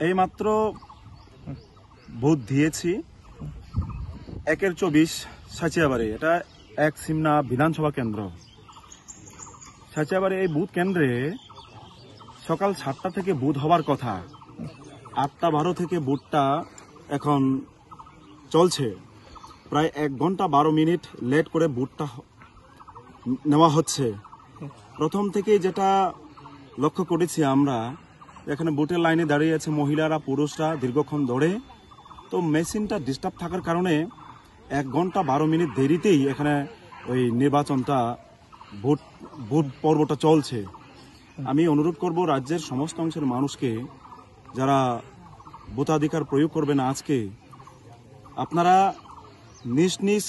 এইমাত্র ভোট দিয়েছি 1-24 সাঁচিয়াবাড়ি। এটা এক সিমনা বিধানসভা কেন্দ্র। সাঁচিয়াবাড়ি এই বুথ কেন্দ্রে সকাল 7টা থেকে বুথ হবার কথা, 8:12 থেকে বুথটা এখন চলছে। প্রায় 1 ঘন্টা 12 মিনিট লেট করে বুথটা নেওয়া হচ্ছে। প্রথম থেকেই যেটা লক্ষ্য করেছি আমরা, এখানে বুথের লাইনে দাঁড়িয়ে আছে মহিলারা পুরুষরা দীর্ঘক্ষণ ধরে। তো মেশিনটা ডিস্টার্ব থাকার কারণে 1 ঘন্টা 12 মিনিট দেরিতেই এখানে ওই নির্বাচনটা ভোট পর্বটা চলছে। আমি অনুরোধ করব রাজ্যের সমস্ত অংশের মানুষকে, যারা ভোটাধিকার প্রয়োগ করবেন আজকে, আপনারা নিজ নিজ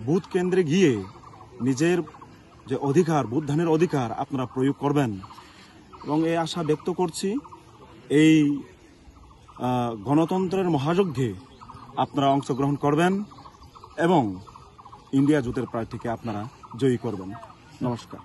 বুথ কেন্দ্রে গিয়ে নিজের যে অধিকার, ভোটদানের অধিকার আপনারা প্রয়োগ করবেন। এবং এই আশা ব্যক্ত করছি, এই গণতন্ত্রের মহাযজ্ঞে আপনারা অংশগ্রহণ করবেন এবং ইন্ডিয়া জোটের প্রার্থীকে আপনারা জয়ী করবেন। নমস্কার।